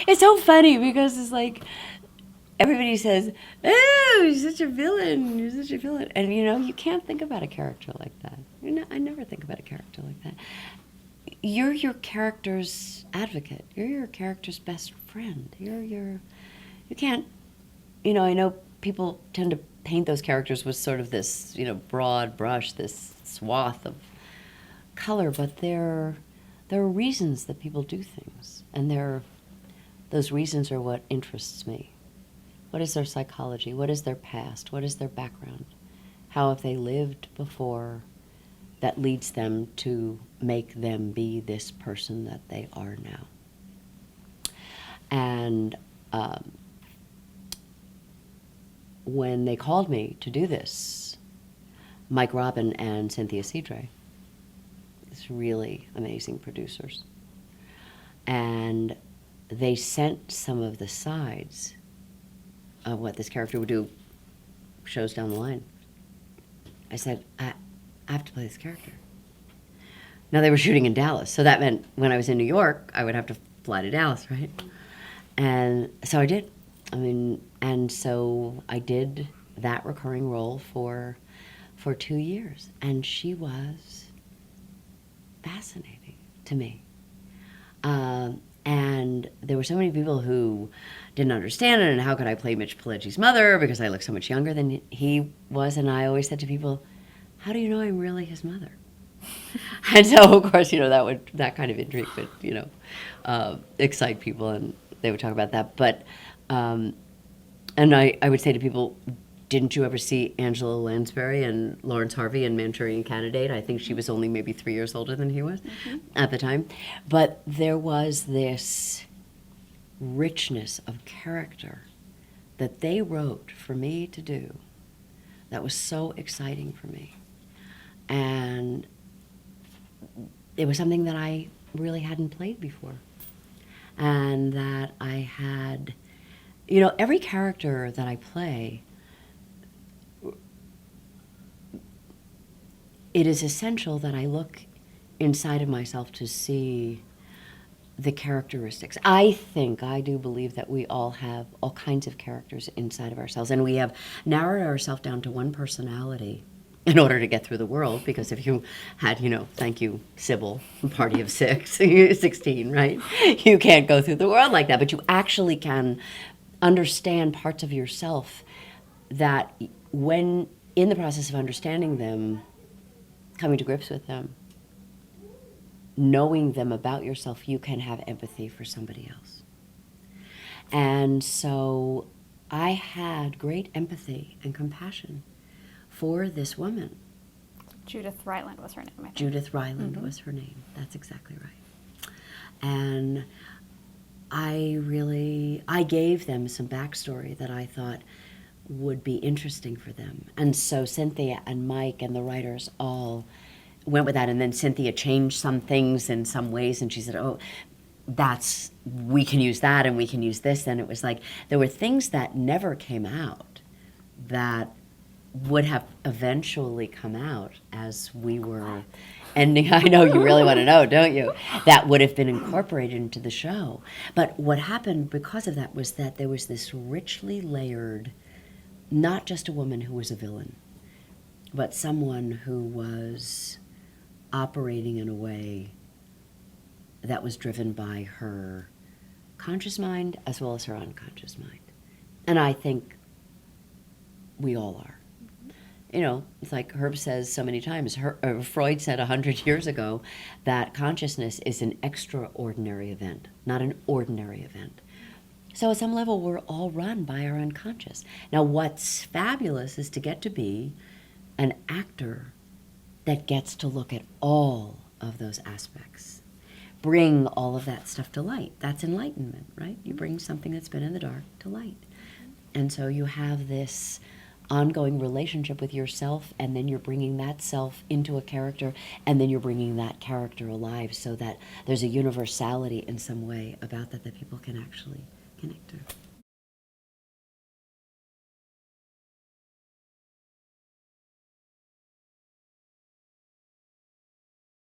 it's so funny because it's like everybody says, "Oh, you're such a villain. You're such a villain," and you can't think about a character like that. I never think about a character like that. You're your character's advocate. You're your character's best friend. You can't. I know people tend to paint those characters with sort of this, broad brush, this swath of color, but there are reasons that people do things, and those reasons are what interests me. What is their psychology? What is their past? What is their background? How have they lived before that leads them to make them be this person that they are now? And when they called me to do this, Mike Robin and Cynthia Cedre, these really amazing producers, and they sent some of the sides of what this character would do shows down the line. I said, I have to play this character. Now, they were shooting in Dallas, so that meant when I was in New York, I would have to fly to Dallas, right? And so I did. And so I did that recurring role for 2 years, and she was fascinating to me. And there were so many people who didn't understand it, and how could I play Mitch Pileggi's mother because I look so much younger than he was, and I always said to people, how do you know I'm really his mother? And so, of course, that kind of intrigue would, excite people, and they would talk about that. But, and I would say to people, didn't you ever see Angela Lansbury and Lawrence Harvey in Manchurian Candidate? I think she was only maybe 3 years older than he was at the time. But there was this richness of character that they wrote for me to do that was so exciting for me. And it was something that I really hadn't played before. And that I had, every character that I play, it is essential that I look inside of myself to see the characteristics. I do believe that we all have all kinds of characters inside of ourselves, and we have narrowed ourselves down to one personality in order to get through the world, because if you had, thank you, Sybil, party of 16, right? You can't go through the world like that, but you actually can understand parts of yourself that when in the process of understanding them, coming to grips with them, knowing them about yourself, you can have empathy for somebody else. And so I had great empathy and compassion for this woman. Judith Ryland was her name, I think. Judith Ryland was her name. That's exactly right. And I gave them some backstory that I thought would be interesting for them. And so Cynthia and Mike and the writers all went with that, and then Cynthia changed some things in some ways, and she said, oh, we can use that and we can use this. And it was like there were things that never came out that would have eventually come out as we were ending. I know you really want to know, don't you? That would have been incorporated into the show. But what happened because of that was that there was this richly layered, not just a woman who was a villain, but someone who was operating in a way that was driven by her conscious mind as well as her unconscious mind. And I think we all are. It's like Herb says so many times, Freud said 100 years ago that consciousness is an extraordinary event, not an ordinary event. So at some level, we're all run by our unconscious. Now, what's fabulous is to get to be an actor that gets to look at all of those aspects, bring all of that stuff to light. That's enlightenment, right? You bring something that's been in the dark to light. And so you have this ongoing relationship with yourself, and then you're bringing that self into a character, and then you're bringing that character alive, so that there's a universality in some way about that people can actually connect to.